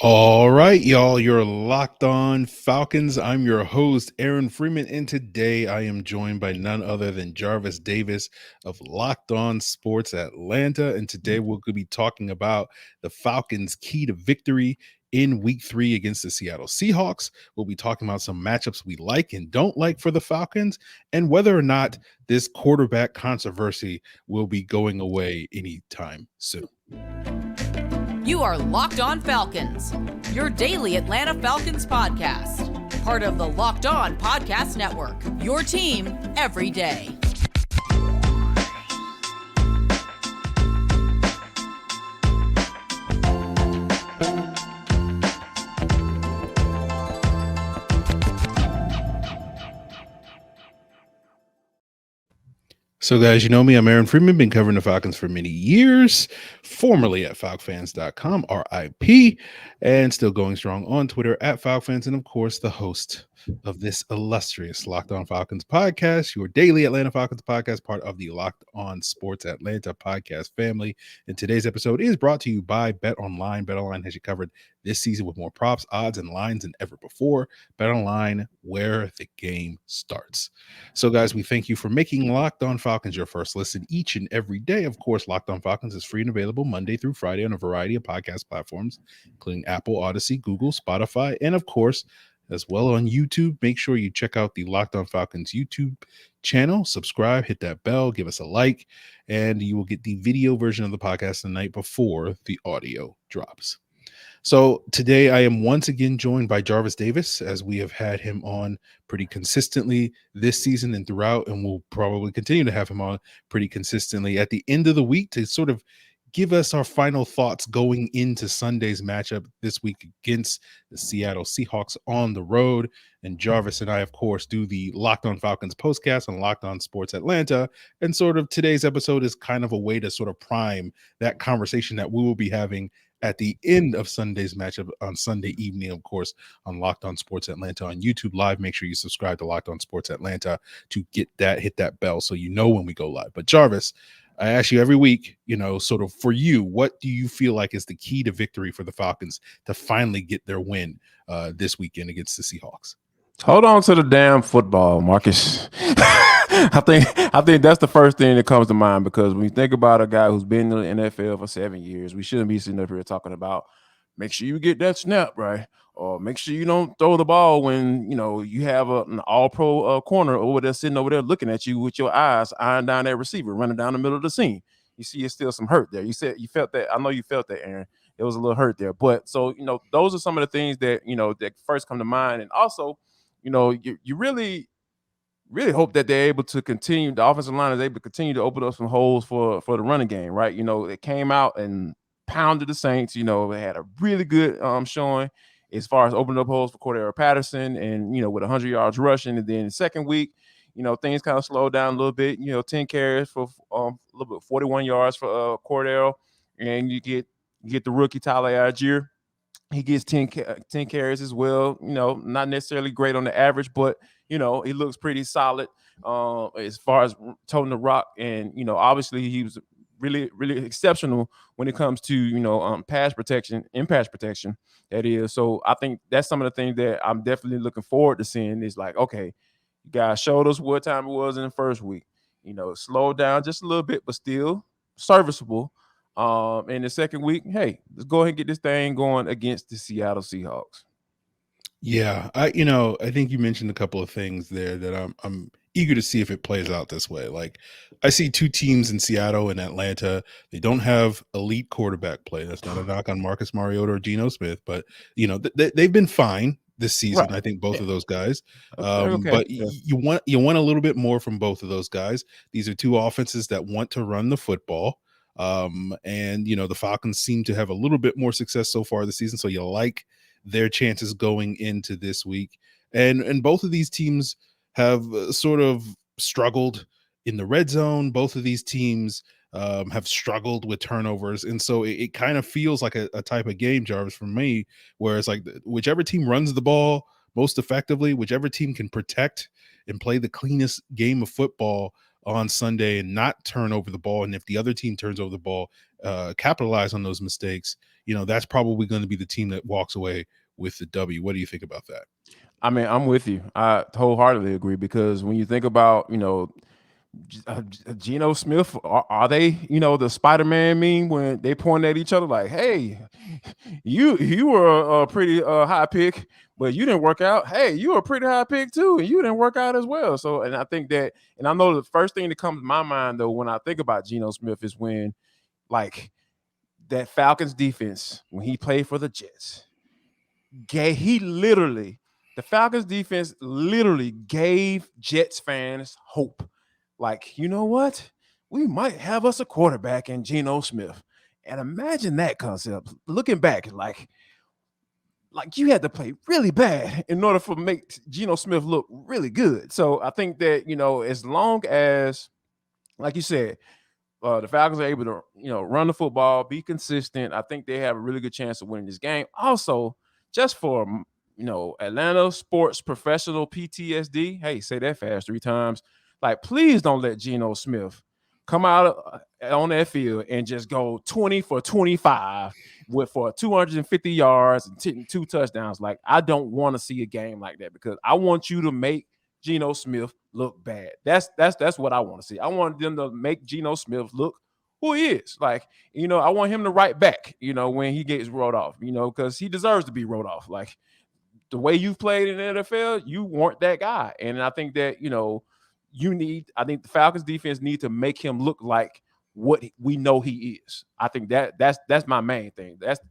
All right, y'all, you're Locked On Falcons. I'm your host, Aaron Freeman, and today I am joined by none other than Jarvis Davis of Locked On Sports Atlanta. And today we're going to be talking about the Falcons' key to victory in week 3 against the Seattle Seahawks. We'll be talking about some matchups we like and don't like for the Falcons, and whether or not this quarterback controversy will be going away anytime soon. You are Locked On Falcons, your daily Atlanta Falcons podcast. Part of the Locked On Podcast Network, your team every day. So, guys, you know me. I'm Aaron Freeman, been covering the Falcons for many years, formerly at FalcFans.com, RIP, and still going strong on Twitter at FalcFans, and of course, the host of this illustrious Locked On Falcons podcast, your daily Atlanta Falcons podcast, part of the Locked On Sports Atlanta podcast family. And today's episode is brought to you by BetOnline. BetOnline has you covered this season with more props, odds, and lines than ever before. BetOnline, where the game starts. So, guys, we thank you for making Locked On Falcons your first listen each and every day. Of course, Locked On Falcons is free and available Monday through Friday on a variety of podcast platforms, including Apple, Odyssey, Google, Spotify, and of course, as well on YouTube. Make sure you check out the Locked On Falcons YouTube channel, subscribe, hit that bell, give us a like, and you will get the video version of the podcast the night before the audio drops. So today I am once again joined by Jarvis Davis, as we have had him on pretty consistently this season and throughout, and we'll probably continue to have him on pretty consistently at the end of the week to sort of give us our final thoughts going into Sunday's matchup this week against the Seattle Seahawks on the road. And Jarvis and I, of course, do the Locked On Falcons postcast on Locked On Sports Atlanta. And sort of today's episode is kind of a way to sort of prime that conversation that we will be having at the end of Sunday's matchup on Sunday evening, of course, on Locked On Sports Atlanta on YouTube Live. Make sure you subscribe to Locked On Sports Atlanta to get that, hit that bell so you know when we go live. But Jarvis, I ask you every week, sort of for you, what do you feel like is the key to victory for the Falcons to finally get their win this weekend against the Seahawks? Hold on to the damn football, Marcus. I think that's the first thing that comes to mind, because when you think about a guy who's been in the NFL for 7 years, we shouldn't be sitting up here talking about make sure you get that snap right, or make sure you don't throw the ball when you have an all-pro corner over there sitting over there looking at you with your eyes eyeing down that receiver running down the middle of the seam. You see, it's still some hurt there. You said you felt that. I know you felt that, Aaron. It was a little hurt there, but so those are some of the things that that first come to mind, and also you really hope that they're able to continue. The offensive line is able to continue to open up some holes for the running game, right? It came out and pounded the Saints. They had a really good showing as far as opening up holes for Cordero Patterson, and with 100 yards rushing. And then the second week, things kind of slowed down a little bit. 10 carries for a little bit, 41 yards for Cordero, and you get the rookie Tyler Algier. He gets 10 carries as well. Not necessarily great on the average, but he looks pretty solid as far as toting the rock. And obviously he was really, really exceptional when it comes to pass protection, that is. So I think that's some of the things that I'm definitely looking forward to seeing. Is like, okay, you guys showed us what time it was in the first week. Slowed down just a little bit, but still serviceable. In the second week, hey, let's go ahead and get this thing going against the Seattle Seahawks. Yeah, I think you mentioned a couple of things there that I'm eager to see if it plays out this way. Like, I see two teams in Seattle and Atlanta. They don't have elite quarterback play. That's not a knock on Marcus Mariota or Geno Smith, but they've been fine this season. Right. I think both of those guys. Okay. But you want a little bit more from both of those guys. These are two offenses that want to run the football. And the Falcons seem to have a little bit more success so far this season. So you like their chances going into this week. And both of these teams have sort of struggled in the red zone. Both of these teams have struggled with turnovers. And so it kind of feels like a type of game, Jarvis, for me, where it's like whichever team runs the ball most effectively, whichever team can protect and play the cleanest game of football on Sunday and not turn over the ball. And if the other team turns over the ball, capitalize on those mistakes, that's probably going to be the team that walks away with the W. What do you think about that? I mean, I'm with you. I wholeheartedly agree because when you think about, Geno Smith, are they, the Spider-Man meme when they point at each other like, hey, you were a pretty high pick, but you didn't work out. Hey, you were a pretty high pick too, and you didn't work out as well. So, and I think that, and I know the first thing that comes to my mind though when I think about Geno Smith is when, like, that Falcons defense when he played for the Jets, the Falcons defense literally gave Jets fans hope. Like, you know what? We might have us a quarterback in Geno Smith. And imagine that concept. Looking back, like you had to play really bad in order for make Geno Smith look really good. So I think that, as long as, like you said, the Falcons are able to, run the football, be consistent, I think they have a really good chance of winning this game. Also, just for, Atlanta sports professional PTSD, hey, say that fast 3 times. Like, please don't let Geno Smith come out on that field and just go 20 for 25 for 250 yards and 2 touchdowns. Like, I don't want to see a game like that because I want you to make Geno Smith look bad. That's what I want to see. I want them to make Geno Smith look who he is. Like, I want him to write back, when he gets rolled off, because he deserves to be rolled off. Like, the way you've played in the NFL, you weren't that guy. And I think that, I think the Falcons defense need to make him look like what we know he is. I think that's my main thing. That's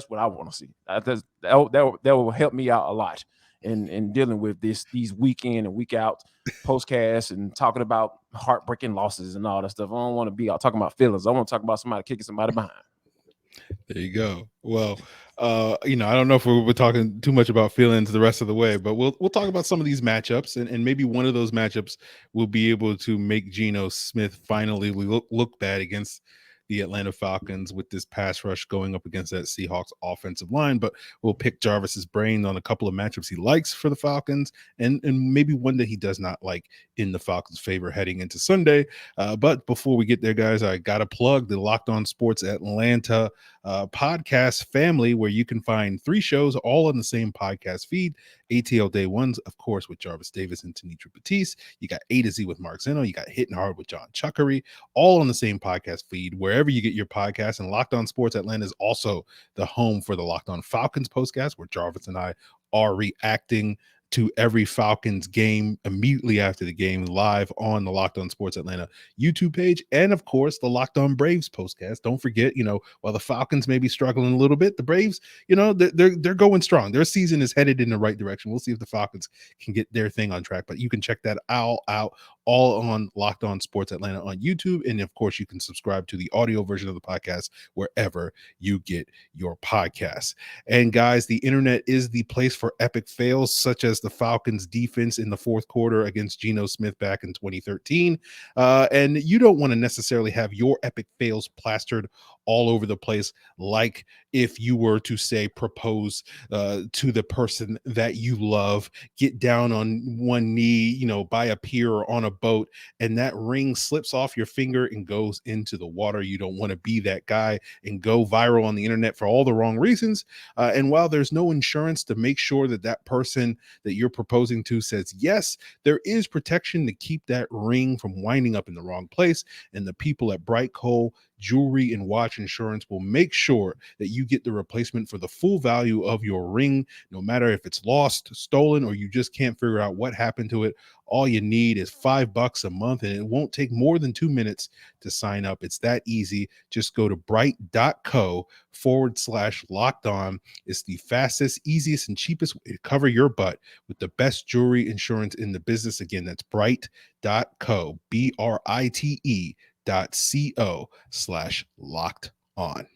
what I want to see. That will help me out a lot in dealing with these week in and week out postcasts and talking about heartbreaking losses and all that stuff. I don't want to be out talking about feelings. I want to talk about somebody kicking somebody behind. There you go. Well, I don't know if we're talking too much about feelings the rest of the way, but we'll talk about some of these matchups, and maybe one of those matchups will be able to make Geno Smith finally look bad against the Atlanta Falcons with this pass rush going up against that Seahawks offensive line. But we'll pick Jarvis's brain on a couple of matchups he likes for the Falcons and maybe one that he does not like in the Falcons' favor heading into Sunday. But before we get there, guys, I got to plug the Locked On Sports Atlanta podcast family, where you can find 3 shows all on the same podcast feed. ATL Day Ones, of course, with Jarvis Davis and Tanitra Batiste. You got A to Z with Mark Zeno. You got Hitting Hard with John Chuckery, all on the same podcast feed, wherever you get your podcast. And Locked On Sports Atlanta is also the home for the Locked On Falcons podcast, where Jarvis and I are reacting to every Falcons game immediately after the game live on the Locked On Sports Atlanta YouTube page. And of course, the Locked On Braves postcast. Don't forget, while the Falcons may be struggling a little bit, the Braves, they're going strong. Their season is headed in the right direction. We'll see if the Falcons can get their thing on track, but you can check that out all on Locked On Sports Atlanta on YouTube. And of course, you can subscribe to the audio version of the podcast wherever you get your podcasts. And guys, the internet is the place for epic fails, such as the Falcons defense in the 4th quarter against Geno Smith back in 2013. And you don't want to necessarily have your epic fails plastered all over the place, like if you were to say propose to the person that you love, get down on one knee, by a pier or on a boat, and that ring slips off your finger and goes into the water. You don't want to be that guy and go viral on the internet for all the wrong reasons. And while there's no insurance to make sure that person that you're proposing to says yes, there is protection to keep that ring from winding up in the wrong place. And the people at Bright Coal Jewelry and Watch Insurance will make sure that you get the replacement for the full value of your ring, no matter if it's lost, stolen, or you just can't figure out what happened to it. All you need is $5 a month, and it won't take more than 2 minutes to sign up. It's that easy. Just go to bright.co/locked on. It's the fastest, easiest, and cheapest way to cover your butt with the best jewelry insurance in the business. Again, that's bright.co, BRITE.co/locked on.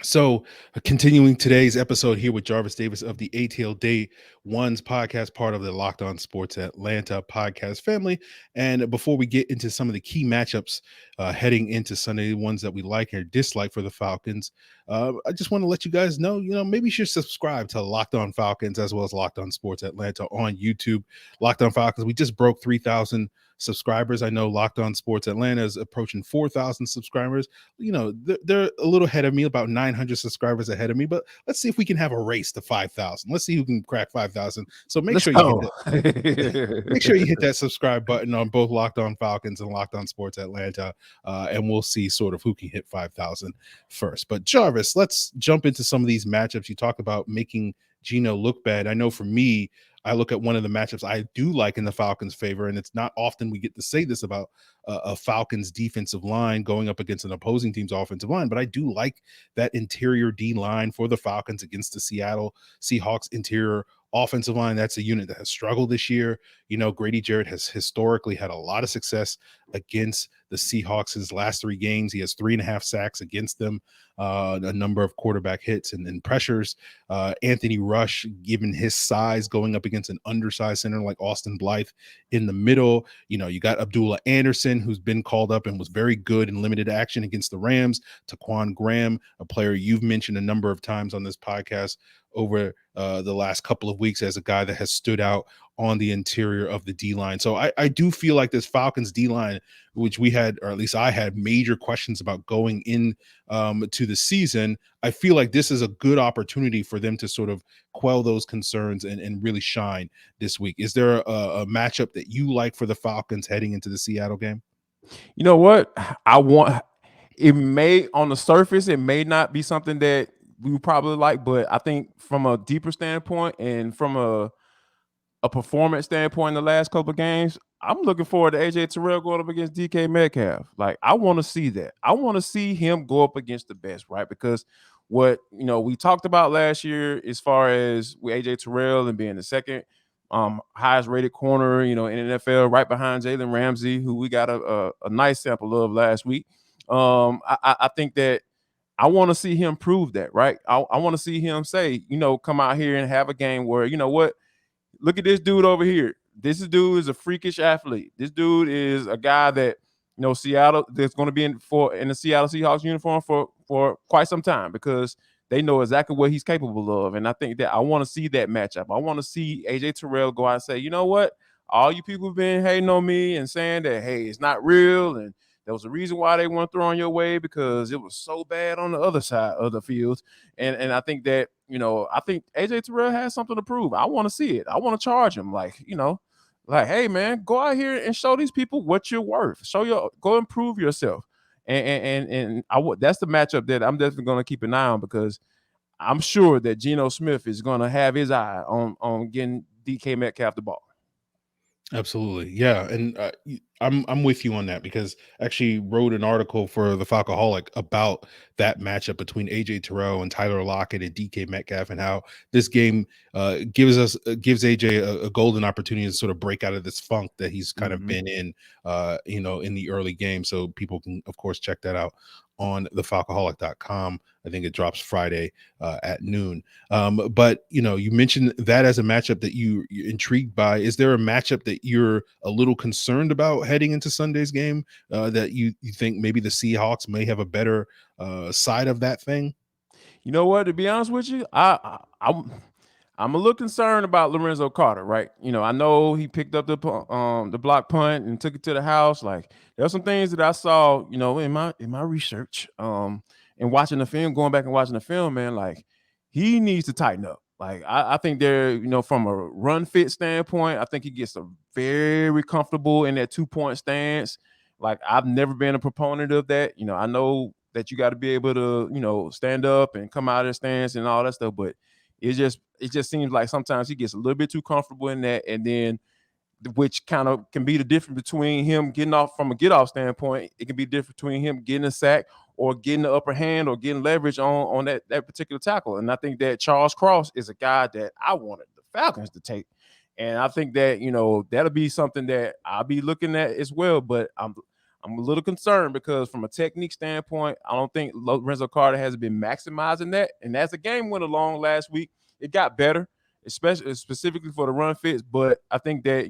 So, continuing today's episode here with Jarvis Davis of the ATL Day Ones podcast, part of the Locked On Sports Atlanta podcast family. And before we get into some of the key matchups heading into Sunday, the ones that we like or dislike for the Falcons, I just want to let you guys know, maybe you should subscribe to Locked On Falcons as well as Locked On Sports Atlanta on YouTube. Locked On Falcons, we just broke 3,000 subscribers. I know Locked On Sports Atlanta is approaching 4,000 subscribers. They're a little ahead of me, about 900 subscribers ahead of me, but let's see if we can have a race to 5,000. Let's see who can crack 5,000. So make sure you hit that subscribe button on both Locked On Falcons and Locked On Sports Atlanta, and we'll see sort of who can hit 5,000 first. But Jarvis, let's jump into some of these matchups. You talk about making Geno look bad. I know for me, I look at one of the matchups I do like in the Falcons' favor, and it's not often we get to say this about a Falcons defensive line going up against an opposing team's offensive line, but I do like that interior D line for the Falcons against the Seattle Seahawks interior offensive line. That's a unit that has struggled this year. Grady Jarrett has historically had a lot of success against the Seahawks. His last 3 games, he has 3.5 sacks against them, a number of quarterback hits and pressures. Anthony Rush, given his size, going up against an undersized center like Austin Blythe in the middle. You got Abdullah Anderson, who's been called up and was very good in limited action against the Rams. Taquan Graham, a player you've mentioned a number of times on this podcast over the last couple of weeks as a guy that has stood out on the interior of the D-line. So I do feel like this Falcons D-line, which we had, or at least I had, major questions about going in to the season, I feel like this is a good opportunity for them to sort of quell those concerns and really shine this week. Is there a matchup that you like for the Falcons heading into the Seattle game? You know what? It may, on the surface, it may not be something that we would probably like, but I think from a deeper standpoint and from a performance standpoint in the last couple of games, I'm looking forward to AJ Terrell going up against DK Metcalf. Like, I want to see that. I want to see him go up against the best, right? Because what we talked about last year as far as with AJ Terrell and being the second highest rated corner, in the NFL, right behind Jalen Ramsey, who we got a nice sample of last week. I think that I want to see him prove that, right? I want to see him say, come out here and have a game where, what, look at this dude over here. This dude is a freakish athlete. This dude is a guy that, Seattle, that's going to be in the Seattle Seahawks uniform for quite some time, because they know exactly what he's capable of. And I think that I want to see that matchup. I want to see AJ Terrell go out and say, you know what? All you people have been hating on me and saying that, hey, it's not real, and there was a reason why they weren't throwing your way, because it was so bad on the other side of the field. And I think that, I think AJ Terrell has something to prove. I want to see it. I want to charge him. Like, hey, man, go out here and show these people what you're worth. Go and prove yourself. And that's the matchup that I'm definitely going to keep an eye on, because I'm sure that Geno Smith is going to have his eye on getting DK Metcalf the ball. Absolutely. Yeah. And I'm with you on that, because I actually wrote an article for the Falcoholic about that matchup between AJ Terrell and Tyler Lockett and DK Metcalf, and how this game gives AJ a golden opportunity to sort of break out of this funk that he's kind of been in, in the early game. So people can, of course, check that out on thefalcoholic.com. I think it drops Friday at noon. But you mentioned that as a matchup that you're intrigued by. Is there a matchup that you're a little concerned about heading into Sunday's game, that you think maybe the Seahawks may have a better side of that thing? You know what? To be honest with you, I'm a little concerned about Lorenzo Carter, right? I know he picked up the block punt and took it to the house. Like, there's some things that I saw, in my research, and watching the film, going back and watching the film, man, like, he needs to tighten up. Like, I think there, from a run fit standpoint, I think he gets a very comfortable in that 2-point stance. Like, I've never been a proponent of that. I know that you got to be able to, stand up and come out of the stance and all that stuff, but it just seems like sometimes he gets a little bit too comfortable in that, and then which kind of can be the difference between him getting off from a get-off standpoint. It can be different between him getting a sack or getting the upper hand or getting leverage on that particular tackle. And I think that Charles Cross is a guy that I wanted the Falcons to take. And I think that, that'll be something that I'll be looking at as well. But I'm a little concerned, because from a technique standpoint, I don't think Lorenzo Carter has been maximizing that. And as the game went along last week, it got better, specifically for the run fits. But I think that,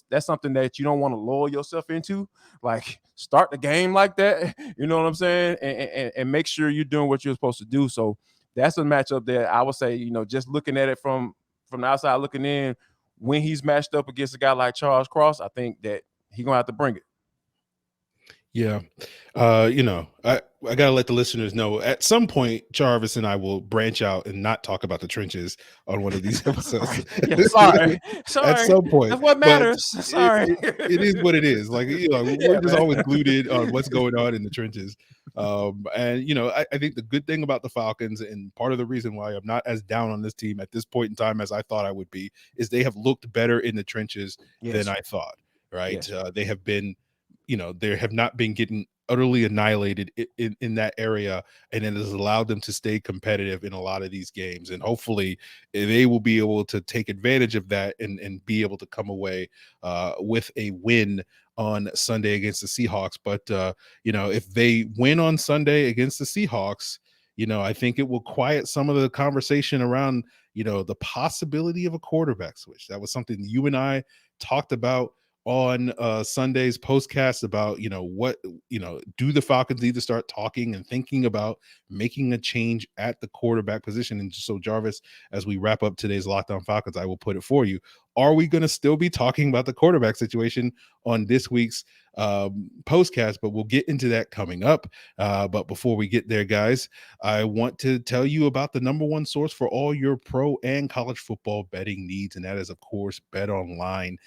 that's something that you don't want to lower yourself into. Like, start the game like that, you know what I'm saying? And make sure you're doing what you're supposed to do. So that's a matchup that I would say, just looking at it from the outside looking in, when he's matched up against a guy like Charles Cross, I think that He gonna have to bring it. Yeah. I got to let the listeners know at some point, Jarvis and I will branch out and not talk about the trenches on one of these episodes. Yeah, sorry. At some point. That's what But matters. Sorry. it is what it is. Like, we're Yeah, just man. always glued in on what's going on in the trenches. And I think the good thing about the Falcons, and part of the reason why I'm not as down on this team at this point in time as I thought I would be, is they have looked better in the trenches than I thought. Right. Yes. They have been, they have not been getting utterly annihilated in that area, and it has allowed them to stay competitive in a lot of these games, and hopefully they will be able to take advantage of that and be able to come away with a win on Sunday against the Seahawks. But if they win on Sunday against the Seahawks, I think it will quiet some of the conversation around the possibility of a quarterback switch. That was something you and I talked about on Sunday's postcast about what do the Falcons need to start talking and thinking about making a change at the quarterback position. And so, Jarvis, as we wrap up today's Locked On Falcons, I will put it for you: are we going to still be talking about the quarterback situation on this week's postcast? But we'll get into that coming up. But before we get there, guys, I want to tell you about the number one source for all your pro and college football betting needs, and that is, of course, BetOnline.net.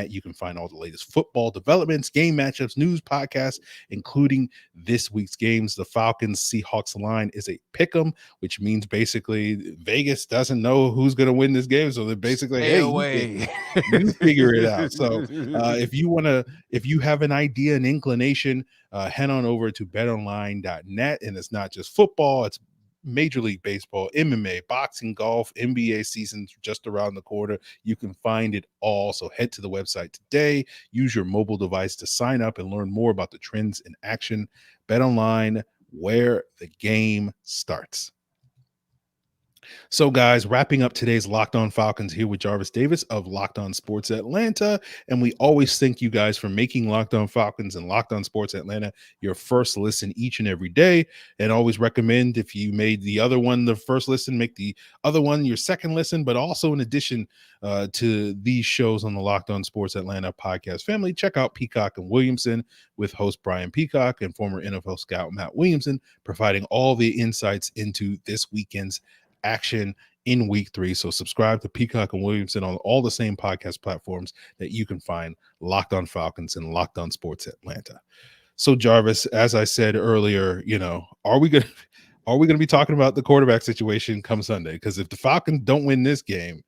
You can find all the latest football developments, game matchups, news, podcasts, including this week's games. The Falcons Seahawks line is a pick'em, which means basically Vegas doesn't know who's going to win this game. So they're basically, Stay away. you figure it out. So if you have an idea, an inclination, head on over to betonline.net. And it's not just football, it's Major League Baseball, MMA, boxing, golf, NBA seasons just around the corner. You can find it all. So head to the website today. Use your mobile device to sign up and learn more about the trends in action. BetOnline, where the game starts. So, guys, wrapping up today's Locked On Falcons here with Jarvis Davis of Locked On Sports Atlanta. And we always thank you guys for making Locked On Falcons and Locked On Sports Atlanta your first listen each and every day. And always recommend, if you made the other one the first listen, make the other one your second listen. But also, in addition to these shows on the Locked On Sports Atlanta podcast family, check out Peacock and Williamson with host Brian Peacock and former NFL scout Matt Williamson, providing all the insights into this weekend's action in week 3. So subscribe to Peacock and Williamson on all the same podcast platforms that you can find Locked On Falcons and Locked On Sports Atlanta. So, Jarvis, as I said earlier, are we gonna be talking about the quarterback situation come Sunday? Because if the Falcons don't win this game,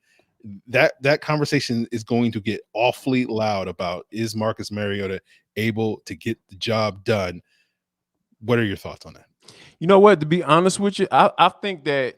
that conversation is going to get awfully loud about, is Marcus Mariota able to get the job done? What are your thoughts on that? You know what? To be honest with you, I think that,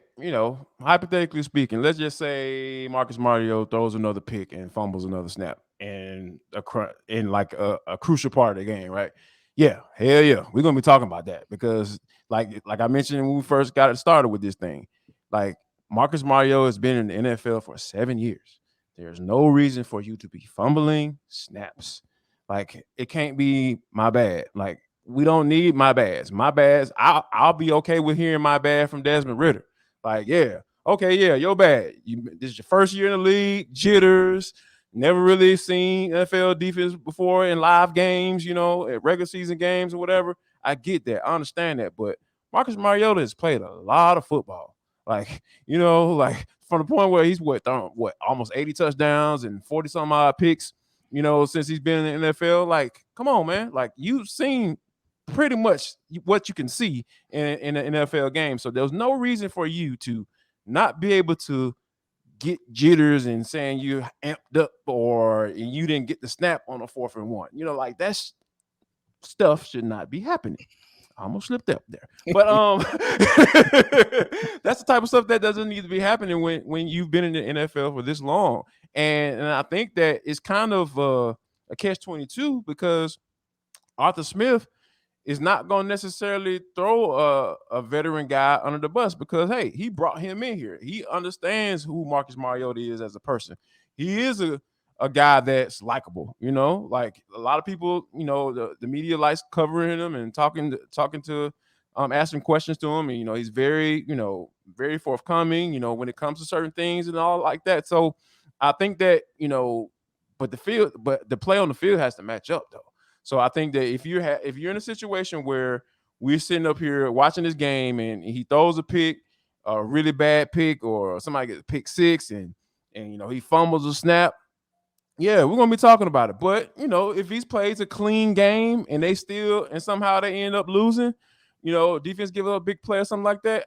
hypothetically speaking, let's just say Marcus Mariota throws another pick and fumbles another snap in a crucial part of the game, right? Yeah, hell yeah, we're gonna be talking about that because, like I mentioned when we first got it started with this thing, like Marcus Mariota has been in the NFL for 7 years. There's no reason for you to be fumbling snaps. Like, it can't be my bad. Like, we don't need my bads. My bads, I'll be okay with hearing my bad from Desmond Ridder. Like, yeah, okay, yeah, your bad. This is your first year in the league, jitters, never really seen NFL defense before in live games, at regular season games or whatever. I get that. I understand that. But Marcus Mariota has played a lot of football. Like, from the point where he's almost 80 touchdowns and 40-some odd picks, since he's been in the NFL. Like, come on, man. Like, you've seen pretty much what you can see in an NFL game. So there's no reason for you to not be able to get jitters and saying you amped up or you didn't get the snap on a 4th and 1. Like, that's stuff should not be happening. I almost slipped up there. But that's the type of stuff that doesn't need to be happening when you've been in the NFL for this long. And I think that it's kind of a catch-22 because Arthur Smith is not going to necessarily throw a veteran guy under the bus because, hey, he brought him in here. He understands who Marcus Mariota is as a person. He is a guy that's likable, like a lot of people, the media likes covering him and talking to asking questions to him. And, he's very, very forthcoming, when it comes to certain things and all like that. So I think that, but the play on the field has to match up though. So I think that if you're in a situation where we're sitting up here watching this game and he throws a pick, a really bad pick, or somebody gets a pick six and he fumbles a snap, yeah, we're gonna be talking about it. But if he plays a clean game and somehow they end up losing, defense give up a big play or something like that,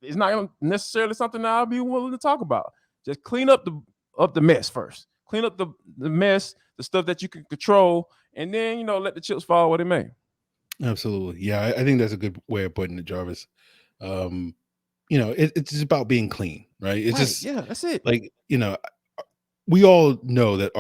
it's not necessarily something that I'll be willing to talk about. Just clean up the mess first. Clean up the mess, the stuff that you can control, and then let the chips fall where they may. Absolutely, yeah. I think that's a good way of putting it, Jarvis. It's just about being clean, right? It's just that's it. Like we all know that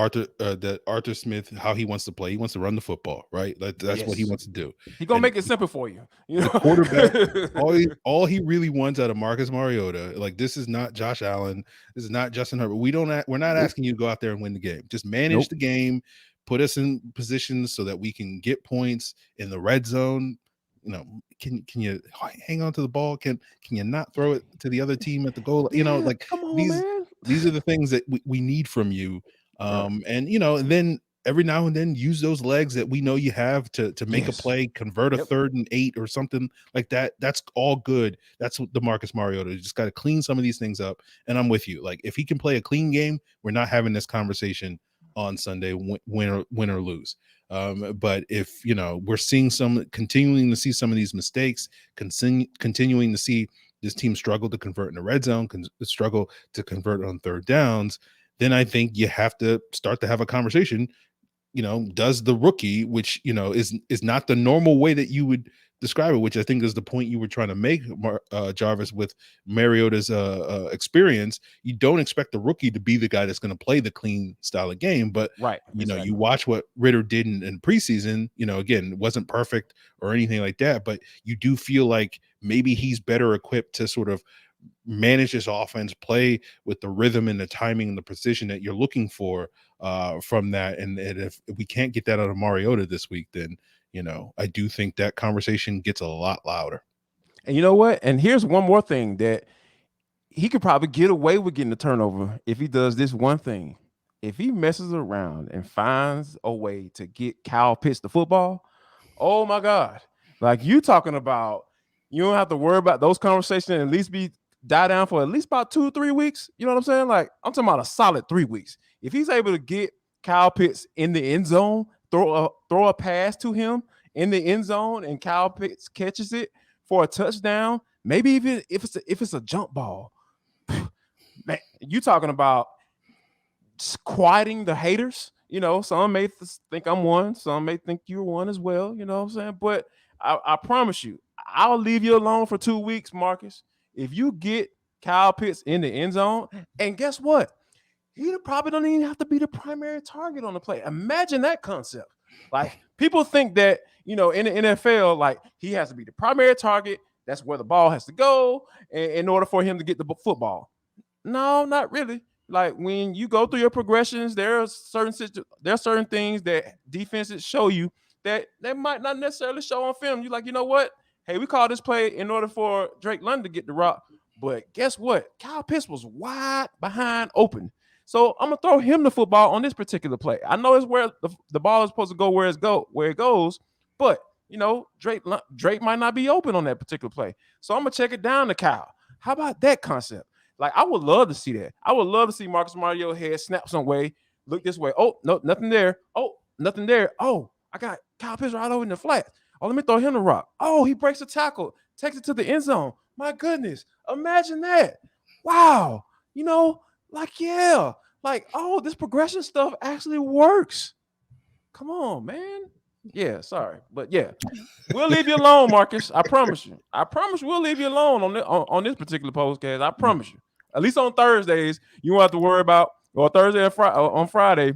Arthur Smith, how he wants to play. He wants to run the football, right? That's what he wants to do. He's gonna make it simple for you. The quarterback, all he really wants out of Marcus Mariota, like, this is not Josh Allen, this is not Justin Herbert. We're not asking you to go out there and win the game. Just manage the game, put us in positions so that we can get points in the red zone. Can you hang on to the ball? Can you not throw it to the other team at the goal? Come on, man. These are the things that we need from you. And then every now and then use those legs that we know you have to make a play, convert a 3rd and 8 or something like that. That's all good. That's what the Marcus Mariota. You just got to clean some of these things up. And I'm with you. Like, if he can play a clean game, we're not having this conversation on Sunday, win or lose. But if we're continuing to see some of these mistakes, continuing to see this team struggle to convert in the red zone, struggle to convert on 3rd downs, then I think you have to start to have a conversation. Does the rookie, which is not the normal way that you would describe it, which I think is the point you were trying to make, Jarvis, with Mariota's experience. You don't expect the rookie to be the guy that's going to play the clean style of game, but exactly. You watch what Ritter did in preseason. Again, it wasn't perfect or anything like that, but you do feel like maybe he's better equipped to sort of manage this offense, play with the rhythm and the timing and the precision that you're looking for from that. And if we can't get that out of Mariota this week, then I do think that conversation gets a lot louder. And you know what? And here's one more thing that he could probably get away with getting the turnover if he does this one thing. If he messes around and finds a way to get Kyle Pitts the football, oh my God. Like, you talking about, you don't have to worry about those conversations and at least die down for at least about 2 or 3 weeks. You know what I'm saying? Like, I'm talking about a solid 3 weeks. If he's able to get Kyle Pitts in the end zone, throw a pass to him in the end zone, and Kyle Pitts catches it for a touchdown, maybe even if it's a jump ball, man, you talking about quieting the haters. Some may think I'm one, some may think you're one as well. You know what I'm saying? But I promise you, I'll leave you alone for 2 weeks, Marcus. If you get Kyle Pitts in the end zone, and guess what? He probably don't even have to be the primary target on the play. Imagine that concept. Like, people think that, in the NFL, like, he has to be the primary target. That's where the ball has to go in order for him to get the football. No, not really. Like, when you go through your progressions, there are certain things that defenses show you that they might not necessarily show on film. You're like, you know what? Hey, we call this play in order for Drake London to get the rock. But guess what? Kyle Pitts was wide behind open. So I'm going to throw him the football on this particular play. I know it's where the ball is supposed to go where it goes, but, Drake might not be open on that particular play. So I'm going to check it down to Kyle. How about that concept? Like, I would love to see that. I would love to see Marcus Mariota head snap some way, look this way. Oh, no, nothing there. Oh, nothing there. Oh, I got Kyle Pitts right over in the flat. Oh, let me throw him the rock. Oh, he breaks a tackle, takes it to the end zone. My goodness, imagine that. Wow. This progression stuff actually works. Come on, man. Yeah, sorry. But yeah, we'll leave you alone, Marcus. I promise you. We'll leave you alone on this particular podcast. I promise you. At least on Thursdays, you won't have to worry about, or Thursday and on Friday,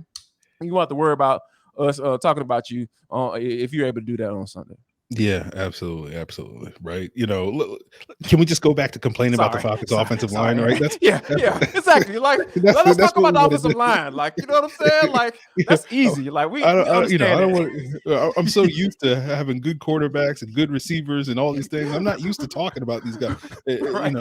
you won't have to worry about us talking about you if you're able to do that on Sunday. Yeah, absolutely. Right. Can we just go back to complaining about the Falcons offensive line, right? Exactly. Like, let's talk about the offensive line. Like, you know what I'm saying? Like, that's easy. Like, I'm so used to having good quarterbacks and good receivers and all these things. I'm not used to talking about these guys. Right.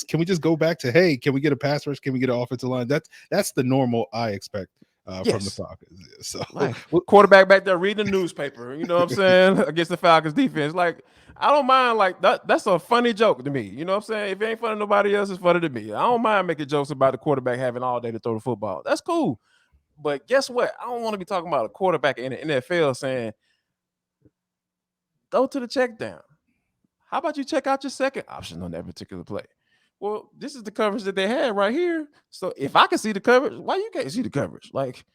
Can we just go back to, hey, can we get a pass rush? Can we get an offensive line? That's the normal I expect from the Yes. Falcons. So Like quarterback back there reading the newspaper, you know what I'm saying, against the Falcons defense. Like, I don't mind, like that's a funny joke to me. You know what I'm saying? If it ain't funny to nobody else, it's funny to me. I don't mind making jokes about the quarterback having all day to throw the football. That's cool. But guess what? I don't want to be talking about a quarterback in the NFL saying, go to the check down. How about you check out your second option on that particular play? Well, this is the coverage that they had right here. So if I can see the coverage, why you can't see the coverage? Like,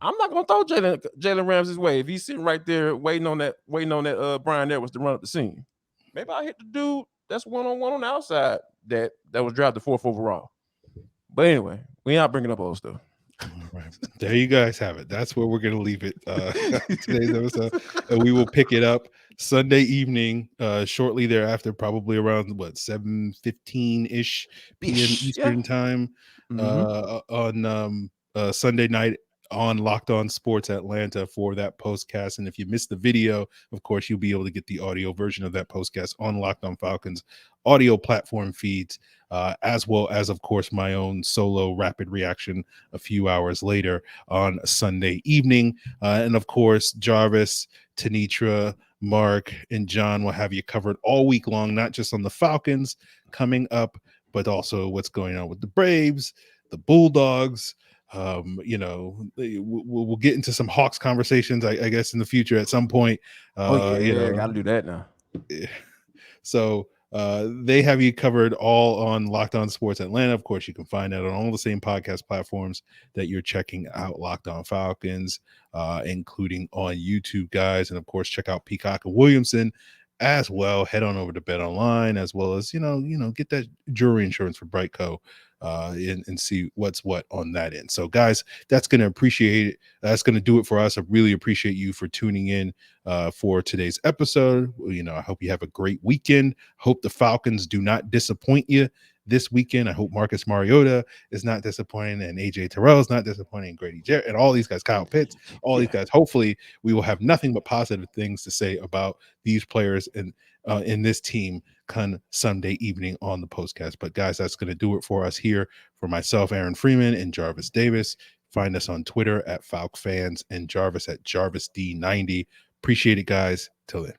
I'm not gonna throw Jalen Ramsey's way if he's sitting right there waiting on that Brian Edwards to run up the seam. Maybe I hit the dude that's one-on-one on the outside that was drafted 4th overall. But anyway, we not bringing up old stuff. all right, there you guys have it. That's where we're gonna leave it today's episode, and we will pick it up Sunday evening, shortly thereafter, probably around 7:15 ish p.m. Eastern time, on Sunday night on Locked On Sports Atlanta for that postcast. And if you missed the video, of course, you'll be able to get the audio version of that postcast on Locked On Falcons audio platform feeds, as well as, of course, my own solo rapid reaction a few hours later on Sunday evening. And of course, Jarvis, Tanitra, Mark, and John will have you covered all week long, not just on the Falcons coming up, but also what's going on with the Braves, the Bulldogs. We'll get into some Hawks conversations, I guess, in the future at some point. Gotta do that now. So they have you covered all on Locked On Sports Atlanta. Of course, you can find that on all the same podcast platforms that you're checking out Locked On Falcons, including on YouTube, guys. And of course, check out Peacock and Williamson as well. Head on over to Bet Online, as well as get that jury insurance for Brightco, and see what's what on that end. So guys, that's going to appreciate it. That's going to do it for us. I really appreciate you for tuning in for today's episode. I hope you have a great weekend. Hope the Falcons do not disappoint you this weekend. I hope Marcus Mariota is not disappointing, and AJ Terrell is not disappointing, Grady Jarrett, and all these guys, Kyle Pitts, these guys. Hopefully we will have nothing but positive things to say about these players and in this team come Sunday evening on the postcast. But guys, that's going to do it for us here. For myself, Aaron Freeman, and Jarvis Davis. Find us on Twitter at FalcFans and Jarvis at JarvisD90. Appreciate it, guys. Till then.